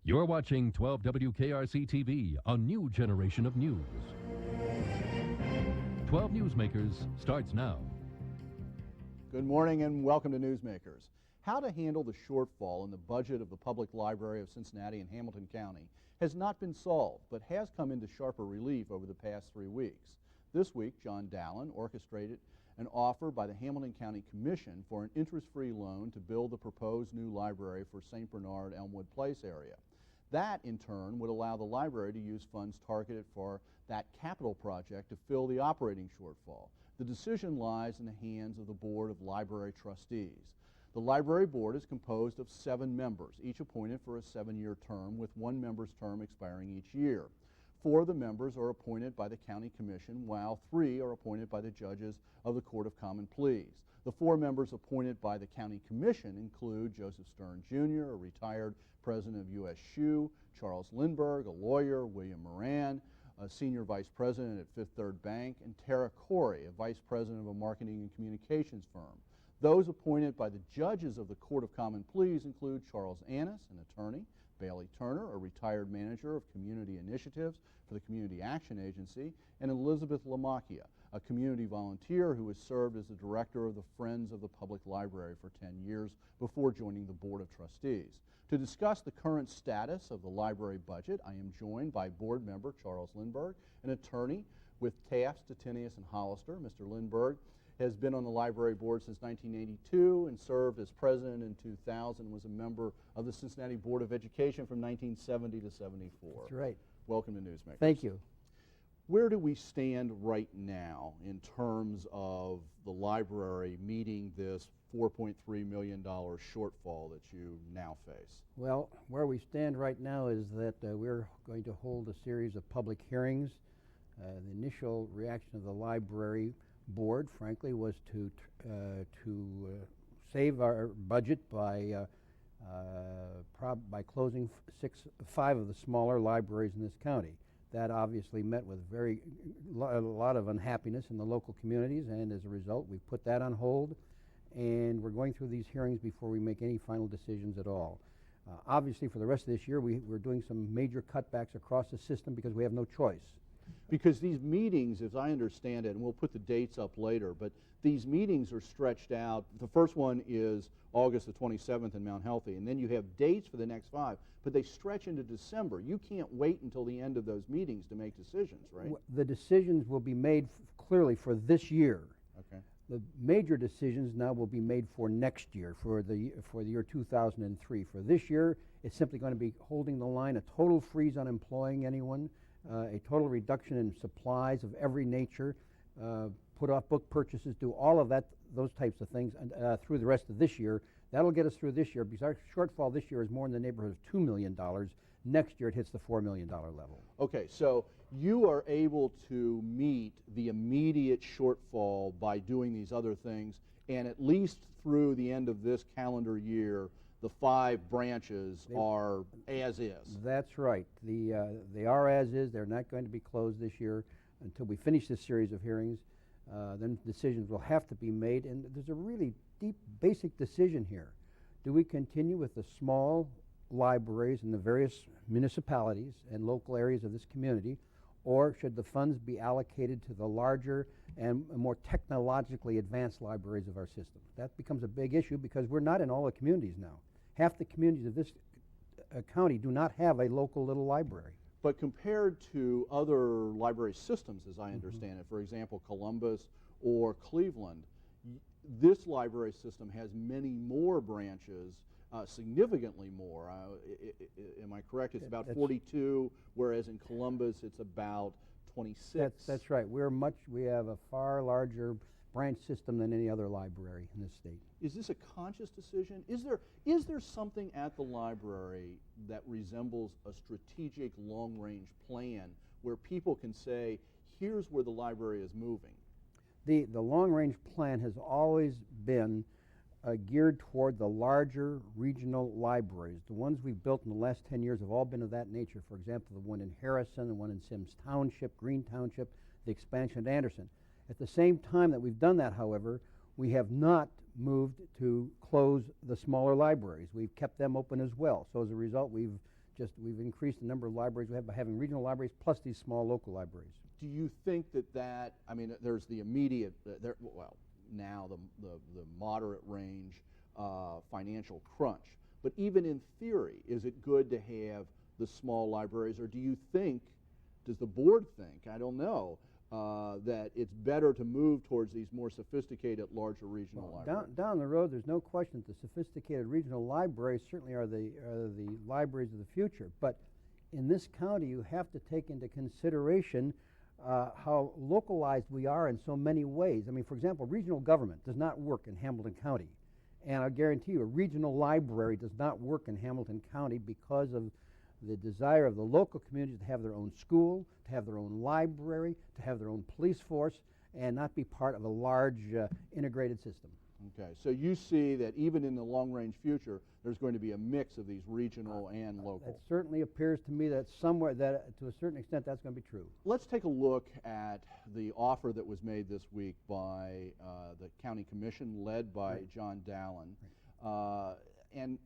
You're watching 12 WKRC TV, a new generation of news. 12 Newsmakers starts now. Good morning and welcome to Newsmakers. How to handle the shortfall in the budget of the Public Library of Cincinnati and Hamilton County has not been solved, but has come into sharper relief over the past 3 weeks. This week, John Dallin orchestrated an offer by the Hamilton County Commission for an interest-free loan to build the proposed new library for St. Bernard Elmwood Place area. That, in turn, would allow the library to use funds targeted for that capital project to fill the operating shortfall. The decision lies in the hands of the Board of Library Trustees. The Library Board is composed of 7 members, each appointed for a 7-year term, with 1 member's term expiring each year. 4 of the members are appointed by the County Commission, while 3 are appointed by the judges of the Court of Common Pleas. The 4 members appointed by the County Commission include Joseph Stern, Jr., a retired president of U.S. SHU, Charles Lindberg, a lawyer, William Moran, a senior vice president at Fifth Third Bank, and Tara Corey, a vice president of a marketing and communications firm. Those appointed by the judges of the Court of Common Pleas include Charles Annis, an attorney, Bailey Turner, a retired manager of community initiatives for the Community Action Agency, and Elizabeth Lamacchia, a community volunteer who has served as the director of the Friends of the Public Library for 10 years before joining the Board of Trustees. To discuss the current status of the library budget, I am joined by board member Charles Lindberg, an attorney with Taft, Stettinius, and Hollister. Mr. Lindberg has been on the library board since 1982 and served as president in 2000, was a member of the Cincinnati Board of Education from 1970 to 74. That's right. Welcome to Newsmakers. Thank you. Where do we stand right now in terms of the library meeting this $4.3 million shortfall that you now face? Well, where we stand right now is that we're going to hold a series of public hearings. The initial reaction of the library board, frankly, was to save our budget by closing 5 of the smaller libraries in this county. That obviously met with a lot of unhappiness in the local communities, and as a result, we've put that on hold, and we're going through these hearings before we make any final decisions at all. Obviously, for the rest of this year, we're doing some major cutbacks across the system because we have no choice. Because these meetings, as I understand it, and we'll put the dates up later, but these meetings are stretched out. The first one is August the 27th in Mount Healthy, and then you have dates for the next 5, but they stretch into December. You can't wait until the end of those meetings to make decisions, right? The decisions will be made clearly for this year. Okay. The major decisions now will be made for next year, for the year 2003. For this year, it's simply going to be holding the line, a total freeze on employing anyone, a total reduction in supplies of every nature, put off book purchases, do all of that, those types of things through the rest of this year. That'll get us through this year, because our shortfall this year is more in the neighborhood of $2 million. Next year it hits the $4 million level. Okay, so you are able to meet the immediate shortfall by doing these other things, and at least through the end of this calendar year, the 5 branches are as is. That's right. They are as is. They're not going to be closed this year until we finish this series of hearings. Then decisions will have to be made, and there's a really deep, basic decision here. Do we continue with the small libraries in the various municipalities and local areas of this community, or should the funds be allocated to the larger and more technologically advanced libraries of our system? That becomes a big issue because we're not in all the communities now. Half the communities of this county do not have a local little library. But compared to other library systems, as I understand it, for example, Columbus or Cleveland, this library system has many more branches, significantly more. Am I correct? It's about 42, whereas in Columbus it's about 26. That's right. We have a far larger branch system than any other library in this state. Is this a conscious decision? Is there something at the library that resembles a strategic long-range plan where people can say, here's where the library is moving? The long-range plan has always been geared toward the larger regional libraries. The ones we've built in the last 10 years have all been of that nature. For example, the one in Harrison, the one in Sims Township, Green Township, the expansion at Anderson. At the same time that we've done that, however, we have not moved to close the smaller libraries. We've kept them open as well. So as a result, we've we've increased the number of libraries we have by having regional libraries plus these small local libraries. Do you think that, I mean, there's the immediate, well, now the moderate range financial crunch, but even in theory, is it good to have the small libraries, or do you think, does the board think, I don't know, that it's better to move towards these more sophisticated, larger regional libraries? Down the road, there's no question that the sophisticated regional libraries certainly are the libraries of the future. But in this county, you have to take into consideration how localized we are in so many ways. I mean, for example, regional government does not work in Hamilton County. And I guarantee you, a regional library does not work in Hamilton County because of the desire of the local communities to have their own school, to have their own library, to have their own police force, and not be part of a large integrated system. Okay, so you see that even in the long-range future, there's going to be a mix of these regional and local. It certainly appears to me that somewhere, that to a certain extent, that's going to be true. Let's take a look at the offer that was made this week by the county commission, led by John Dallin, and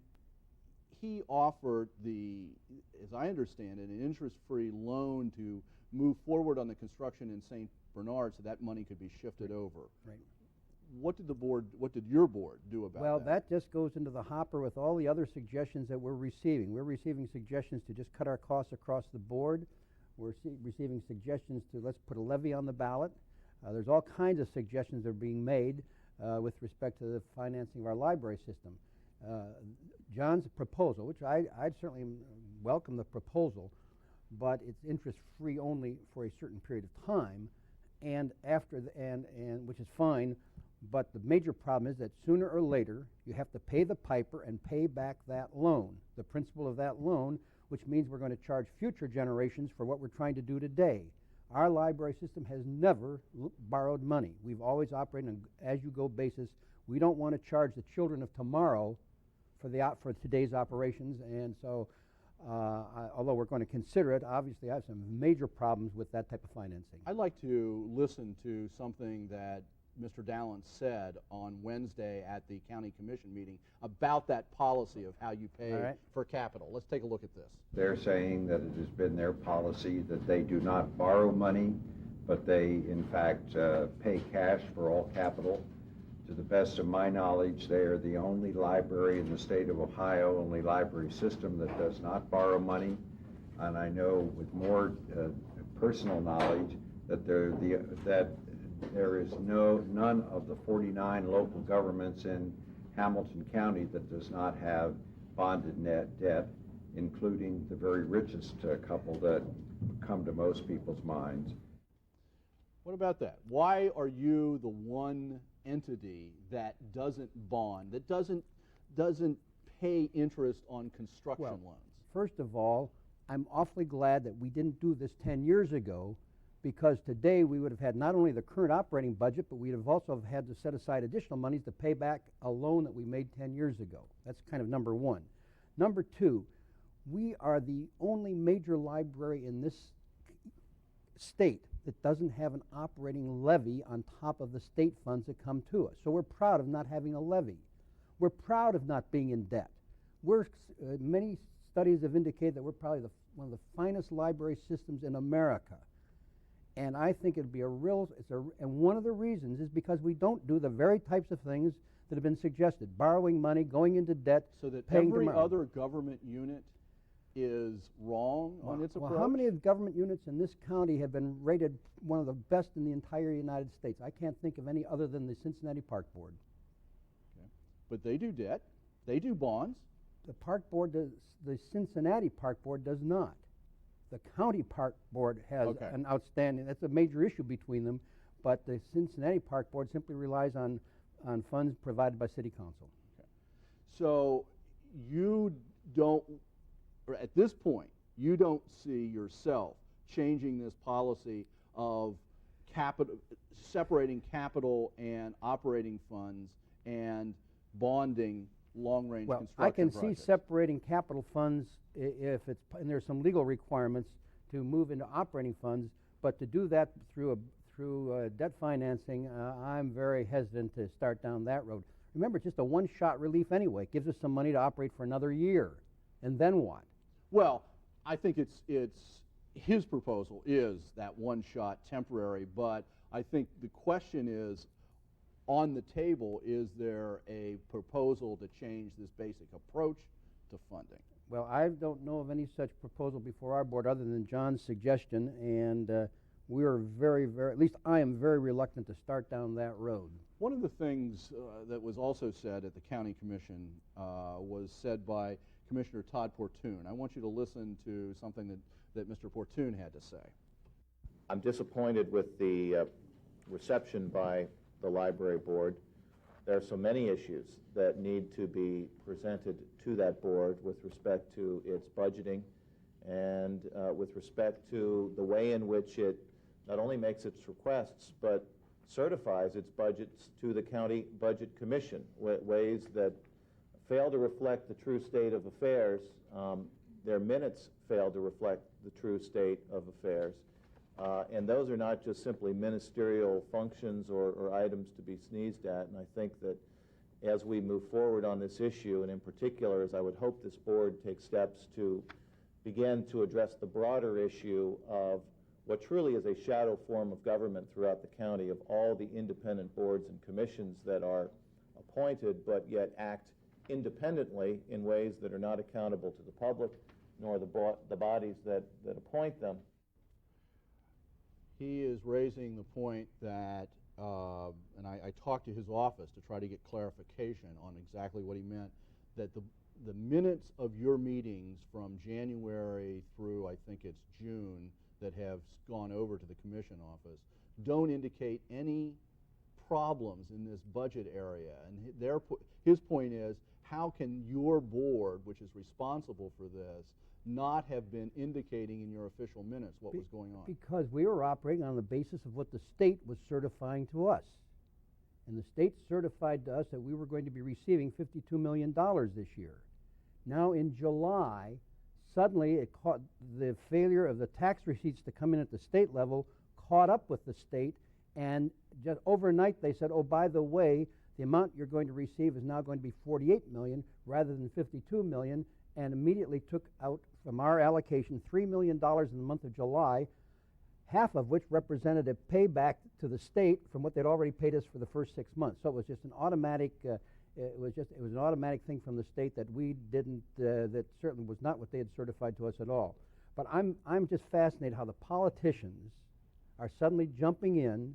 he offered as I understand it, an interest-free loan to move forward on the construction in St. Bernard, so that money could be shifted over. Right. What did your board do about that? Well, that just goes into the hopper with all the other suggestions that we're receiving. We're receiving suggestions to just cut our costs across the board. We're receiving suggestions to let's put a levy on the ballot. There's all kinds of suggestions that are being made with respect to the financing of our library system. John's proposal, which I'd certainly welcome the proposal, but it's interest-free only for a certain period of time, and after which is fine. But the major problem is that sooner or later you have to pay the piper and pay back that loan, the principal of that loan, which means we're going to charge future generations for what we're trying to do today. Our library system has never borrowed money. We've always operated on an as-you-go basis. We don't want to charge the children of tomorrow for today's operations, and so although we're going to consider it, obviously I have some major problems with that type of financing. I'd like to listen to something that Mr. Dallin said on Wednesday at the county commission meeting about that policy of how you pay for capital. Let's take a look at this. They're saying that it has been their policy that they do not borrow money, but they in fact pay cash for all capital. To the best of my knowledge, they are the only library in the state of Ohio, only library system that does not borrow money. And I know with more personal knowledge that there is none of the 49 local governments in Hamilton County that does not have bonded net debt, including the very richest couple that come to most people's minds. What about that? Why are you the one entity that doesn't bond, that doesn't pay interest on construction loans? First of all, I'm awfully glad that we didn't do this 10 years ago, because today we would have had not only the current operating budget, but we'd have also had to set aside additional monies to pay back a loan that we made 10 years ago. That's kind of number one. Number two, we are the only major library in this state that doesn't have an operating levy on top of the state funds that come to us. So we're proud of not having a levy. We're proud of not being in debt. Many studies have indicated that we're probably one of the finest library systems in America. And I think it'd be and one of the reasons is because we don't do the very types of things that have been suggested, borrowing money, going into debt, so that paying every tomorrow. other government unit is wrong on its approach? Well, how many of the government units in this county have been rated one of the best in the entire United States? I can't think of any other than the Cincinnati Park Board. Okay. But they do debt. They do bonds. The Park Board does. The Cincinnati Park Board does not. The County Park Board has an outstanding, that's a major issue between them, but the Cincinnati Park Board simply relies on funds provided by City Council. Okay. So you don't, or at this point, you don't see yourself changing this policy of separating capital and operating funds and bonding long-range construction I can projects. see separating capital funds if it's, and there's some legal requirements to move into operating funds, but to do that through debt financing, I'm very hesitant to start down that road. Remember, it's just a one-shot relief anyway. It gives us some money to operate for another year, and then what? Well, I think his proposal is that one-shot temporary, but I think the question is, on the table, is there a proposal to change this basic approach to funding? Well, I don't know of any such proposal before our board other than John's suggestion, and we are at least I am very reluctant to start down that road. One of the things that was also said at the County Commission was said by Commissioner Todd Portune. I want you to listen to something that Mr. Portune had to say. I'm disappointed with the reception by the library board. There are so many issues that need to be presented to that board with respect to its budgeting and with respect to the way in which it not only makes its requests but certifies its budgets to the County Budget Commission, ways that fail to reflect the true state of affairs. Their minutes fail to reflect the true state of affairs. And those are not just simply ministerial functions or items to be sneezed at. And I think that as we move forward on this issue, and in particular, as I would hope this board takes steps to begin to address the broader issue of what truly is a shadow form of government throughout the county, of all the independent boards and commissions that are appointed but yet act independently in ways that are not accountable to the public nor the bodies that appoint them. He is raising the point that, and I talked to his office to try to get clarification on exactly what he meant, that the minutes of your meetings from January through, I think it's June, that have gone over to the commission office don't indicate any problems in this budget area. And his point is, how can your board, which is responsible for this, not have been indicating in your official minutes what was going on? Because we were operating on the basis of what the state was certifying to us. And the state certified to us that we were going to be receiving $52 million this year. Now in July, suddenly it caught the failure of the tax receipts to come in at the state level, caught up with the state, and just overnight they said, oh, by the way, the amount you're going to receive is now going to be $48 million rather than $52 million, and immediately took out from our allocation $3 million in the month of July, half of which represented a payback to the state from what they'd already paid us for the first 6 months. So it was just an automatic. It was an automatic thing from the state that we didn't. That certainly was not what they had certified to us at all. But I'm just fascinated how the politicians are suddenly jumping in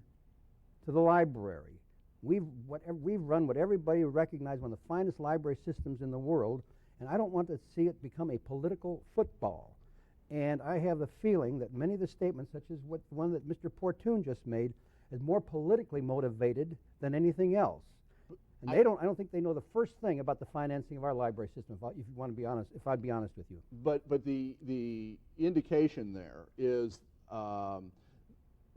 to the library. We've run what everybody would recognize one of the finest library systems in the world, and I don't want to see it become a political football. And I have the feeling that many of the statements, such as the one that Mr. Portune just made, is more politically motivated than anything else. And I don't think they know the first thing about the financing of our library system, if you want to be honest, if I'd be honest with you. But the indication there is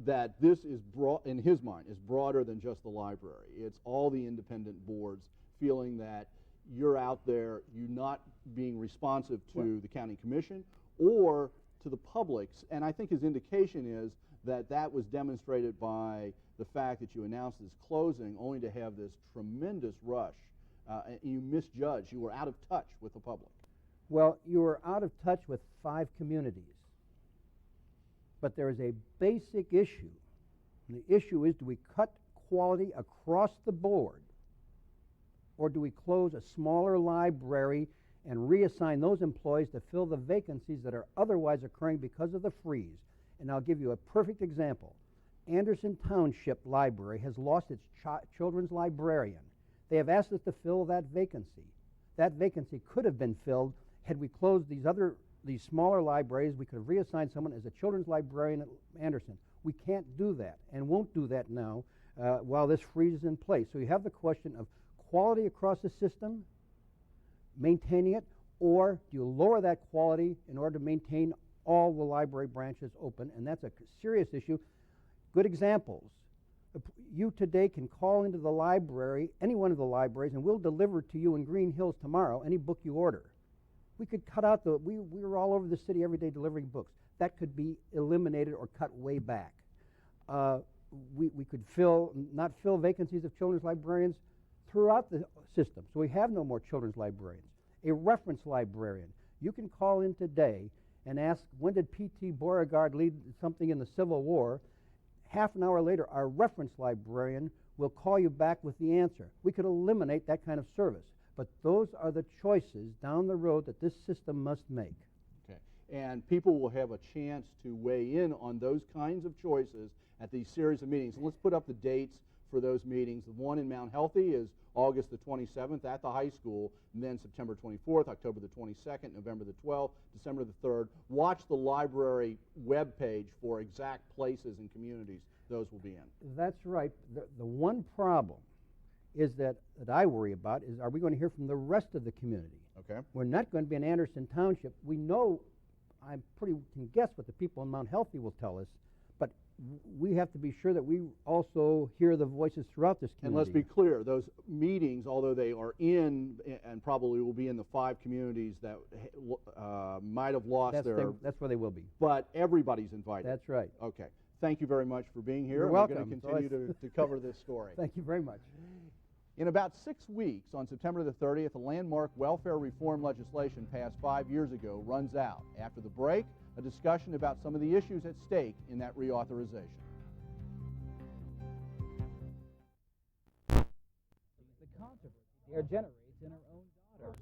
that this is, in his mind, is broader than just the library. It's all the independent boards feeling that you're out there, you're not being responsive to the county commission or to the public. And I think his indication is that that was demonstrated by the fact that you announced this closing only to have this tremendous rush. And you misjudged. You were out of touch with the public. Well, you were out of touch with 5 communities. But there is a basic issue. And the issue is, do we cut quality across the board, or do we close a smaller library and reassign those employees to fill the vacancies that are otherwise occurring because of the freeze? And I'll give you a perfect example. Anderson Township Library has lost its children's librarian. They have asked us to fill that vacancy. That vacancy could have been filled had we closed these smaller libraries. We could have reassigned someone as a children's librarian at Anderson. We can't do that and won't do that now while this freeze is in place. So you have the question of quality across the system, maintaining it, or do you lower that quality in order to maintain all the library branches open? And that's a serious issue. Good examples. You today can call into the library, any one of the libraries, and we'll deliver to you in Green Hills tomorrow any book you order. We could cut out we were all over the city every day delivering books. That could be eliminated or cut way back. We could not fill vacancies of children's librarians throughout the system. So we have no more children's librarians. A reference librarian. You can call in today and ask, when did P.T. Beauregard lead something in the Civil War? Half an hour later, our reference librarian will call you back with the answer. We could eliminate that kind of service. But those are the choices down the road that this system must make. Okay. And people will have a chance to weigh in on those kinds of choices at these series of meetings. And let's put up the dates for those meetings. The one in Mount Healthy is August the 27th at the high school, and then September 24th, October the 22nd, November the 12th, December the 3rd. Watch the library webpage for exact places and communities those will be in. That's right. The one problem is that I worry about is, are we going to hear from the rest of the community? Okay. We're not going to be in Anderson Township. We know, I can guess what the people in Mount Healthy will tell us, but we have to be sure that we also hear the voices throughout this community. And let's be clear, those meetings, although they are in, and probably will be in the 5 communities that might have lost that's where they will be. But everybody's invited. That's right. Okay. Thank you very much for being here. You're welcome. We're going to continue to cover this story. Thank you very much. In about 6 weeks, on September the 30th, the landmark welfare reform legislation passed 5 years ago runs out. After the break, a discussion about some of the issues at stake in that reauthorization. The controversy the air generates in our own daughters.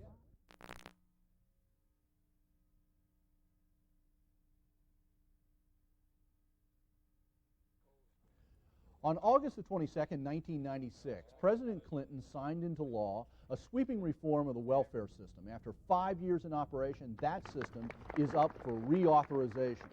On August the 22nd, 1996, President Clinton signed into law a sweeping reform of the welfare system. After 5 years in operation, that system is up for reauthorization.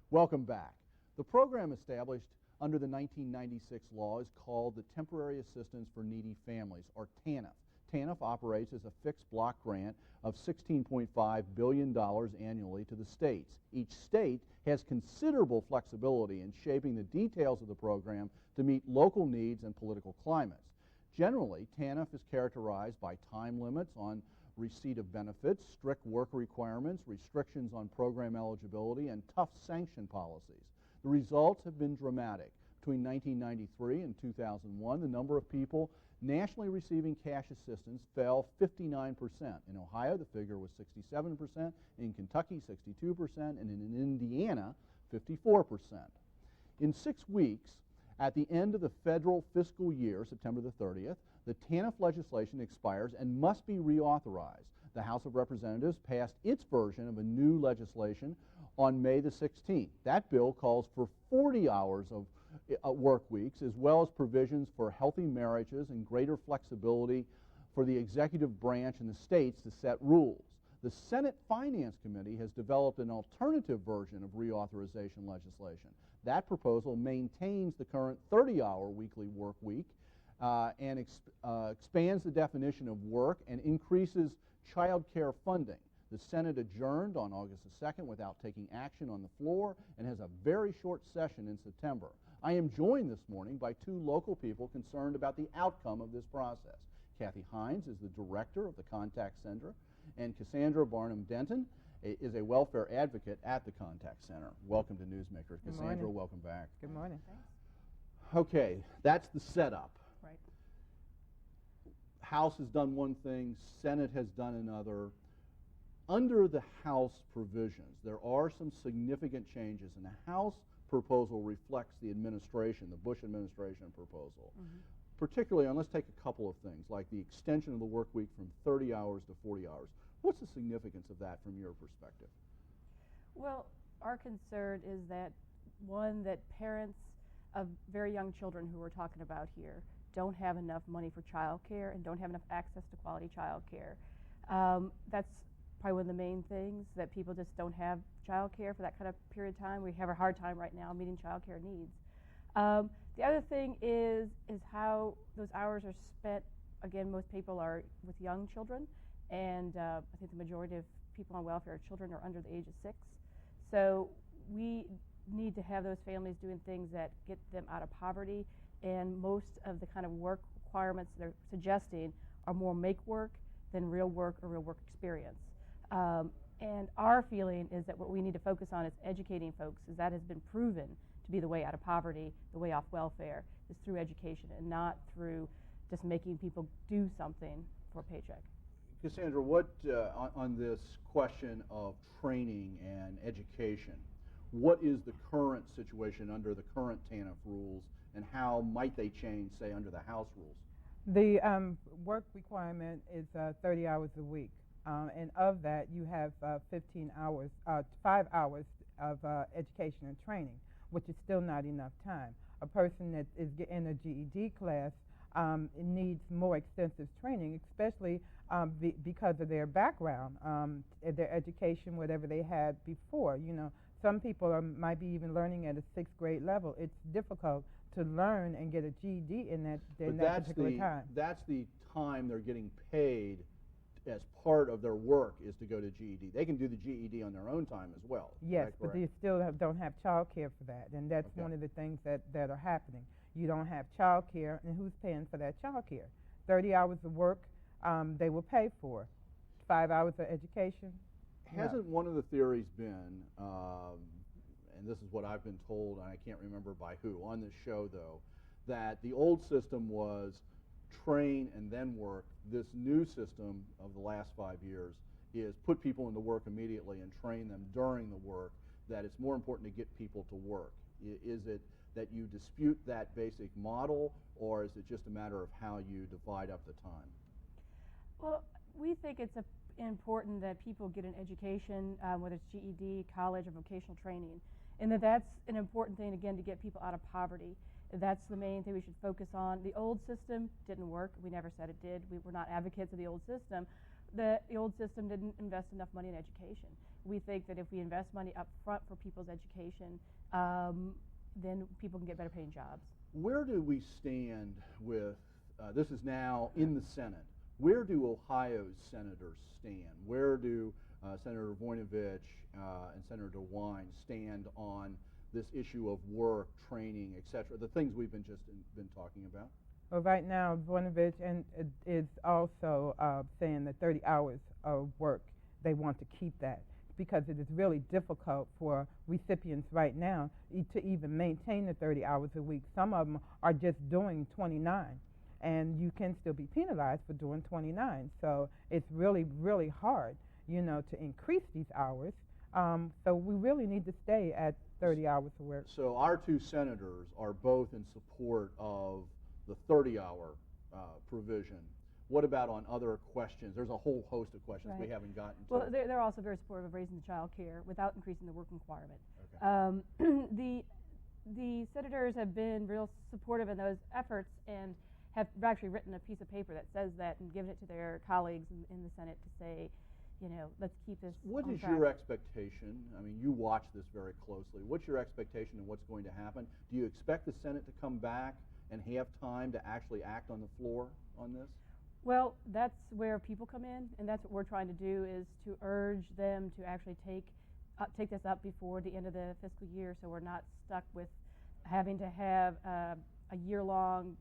Welcome back. The program established under the 1996 law is called the Temporary Assistance for Needy Families, or TANF. TANF operates as a fixed block grant of $16.5 billion annually to the states. Each state has considerable flexibility in shaping the details of the program to meet local needs and political climates. Generally, TANF is characterized by time limits on receipt of benefits, strict work requirements, restrictions on program eligibility, and tough sanction policies. The results have been dramatic. Between 1993 and 2001, the number of people nationally receiving cash assistance fell 59%. In Ohio, the figure was 67%, in Kentucky, 62%, and in Indiana, 54%. In 6 weeks, at the end of the federal fiscal year, September the 30th, the TANF legislation expires and must be reauthorized. The House of Representatives passed its version of a new legislation on May the 16th. That bill calls for 40 hours of work weeks, as well as provisions for healthy marriages and greater flexibility for the executive branch and the states to set rules. The Senate Finance Committee has developed an alternative version of reauthorization legislation. That proposal maintains the current 30-hour weekly work week and expands the definition of work and increases child care funding. The Senate adjourned on August the 2nd without taking action on the floor and has a very short session in September. I am joined this morning by 2 local people concerned about the outcome of this process. Kathy Heins is the director of the Contact Center, and Cassandra Barham-Denton is a welfare advocate at the Contact Center. Welcome to Newsmakers. Cassandra, welcome back. Good morning. Thanks. Okay, that's the setup. Right. House has done one thing, Senate has done another. Under the House provisions, there are some significant changes, and the House proposal reflects the administration, the Bush administration proposal. Particularly on, let's take a couple of things, like the extension of the work week from 30 hours to 40 hours. What's the significance of that from your perspective? Well, our concern is that, one, that parents of very young children who we're talking about here don't have enough money for child care and don't have enough access to quality child care. That's probably one of the main things, that people just don't have child care for that kind of period of time. We have a hard time right now meeting child care needs. The other thing is how those hours are spent. Again, most people are with young children, and I think the majority of people on welfare children are under the age of 6. So we need to have those families doing things that get them out of poverty, and most of the kind of work requirements they're suggesting are more make work than real work or real work experience. And our feeling is that what we need to focus on is educating folks, as that has been proven to be the way out of poverty, the way off welfare, is through education and not through just making people do something for a paycheck. Cassandra, what on this question of training and education, what is the current situation under the current TANF rules, and how might they change, say, under the House rules? The work requirement is 30 hours a week, and of that you have 15 hours, 5 hours of education and training, which is still not enough time. A person that is in a GED class needs more extensive training, especially because of their background, their education, whatever they had before. You know, some people might be even learning at a 6th grade level. It's difficult to learn and get a GED in that particular time. That's the time they're getting paid as part of their work is to go to GED. They can do the GED on their own time as well. Yes, but they still don't have child care for that, and that's Okay. one of the things that are happening. You don't have child care, and who's paying for that child care? 30 hours of work they will pay for. 5 hours of education? Hasn't one of the theories been, and this is what I've been told, and I can't remember by who, on this show though, that the old system was train and then work. This new system of the last 5 years is put people into work immediately and train them during the work, that it's more important to get people to work. Is it that you dispute that basic model, or is it just a matter of how you divide up the time? Well, we think it's important that people get an education, whether it's GED, college, or vocational training, and that's an important thing, again, to get people out of poverty. That's the main thing we should focus on. The old system didn't work. We never said it did. We were not advocates of the old system. The old system didn't invest enough money in education. We think that if we invest money up front for people's education, then people can get better paying jobs. Where do we stand with, this is now in the Senate, where do Ohio's senators stand? Where do Senator Voinovich and Senator DeWine stand on this issue of work, training, etc., the things we've been talking about? Well, right now, Voinovich is also saying that 30 hours of work, they want to keep that, because it is really difficult for recipients right now to even maintain the 30 hours a week. Some of them are just doing 29, and you can still be penalized for doing 29. So it's really, really hard, you know, to increase these hours. So we really need to stay at 30 hours of work. So our two senators are both in support of the 30-hour provision. What about on other questions? There's a whole host of questions we haven't gotten to. Well, they're also very supportive of raising the child care without increasing the work requirement. Okay. The senators have been real supportive in those efforts and have actually written a piece of paper that says that and given it to their colleagues in the Senate to say, you know, let's keep this What on is track. your expectation? I mean, you watch this very closely. What's your expectation of what's going to happen? Do you expect the Senate to come back and have time to actually act on the floor on this? Well, that's where people come in, and that's what we're trying to do, is to urge them to actually take this up before the end of the fiscal year, so we're not stuck with having to have a year-long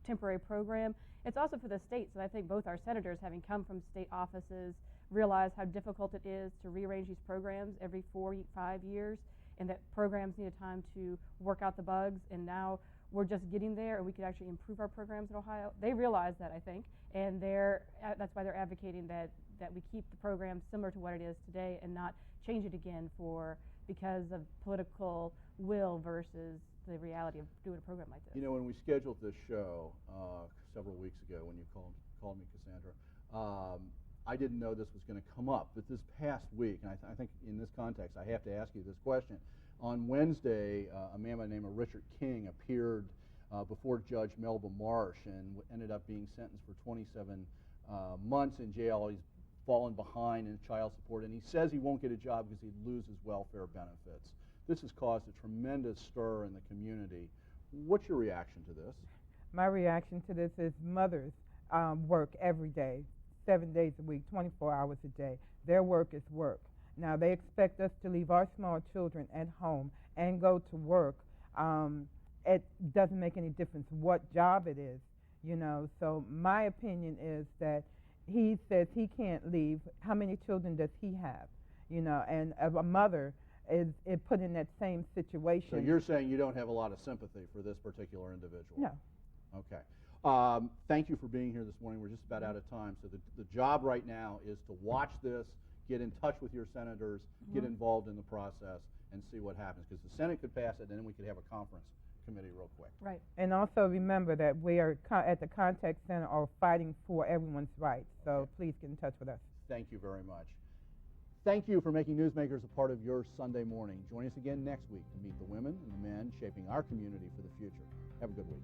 temporary program. It's also for the states, and I think both our senators, having come from state offices, realize how difficult it is to rearrange these programs every 4 or 5 years, and that programs need a time to work out the bugs, and now we're just getting there, and we could actually improve our programs in Ohio. They realize that, I think, and that's why they're advocating that we keep the program similar to what it is today and not change it again because of political will versus the reality of doing a program like this. You know, when we scheduled this show several weeks ago, when you called me, Cassandra, I didn't know this was going to come up, but this past week, and I think in this context I have to ask you this question. On Wednesday, a man by the name of Richard King appeared before Judge Melba Marsh and ended up being sentenced for 27 months in jail. He's fallen behind in child support, and he says he won't get a job because he'd lose his welfare benefits. This has caused a tremendous stir in the community. What's your reaction to this? My reaction to this is mothers work every day, 7 days a week, 24 hours a day. Their work is work. Now, they expect us to leave our small children at home and go to work. It doesn't make any difference what job it is, you know. So my opinion is that he says he can't leave. How many children does he have? You know, and a mother is put in that same situation. So you're saying you don't have a lot of sympathy for this particular individual? No. Okay. Thank you for being here this morning. We're just about out of time. So the job right now is to watch this, get in touch with your senators, get involved in the process, and see what happens. Because the Senate could pass it, and then we could have a conference committee real quick. Right. And also remember that we are at the Contact Center are fighting for everyone's rights. So please get in touch with us. Thank you very much. Thank you for making Newsmakers a part of your Sunday morning. Join us again next week to meet the women and the men shaping our community for the future. Have a good week.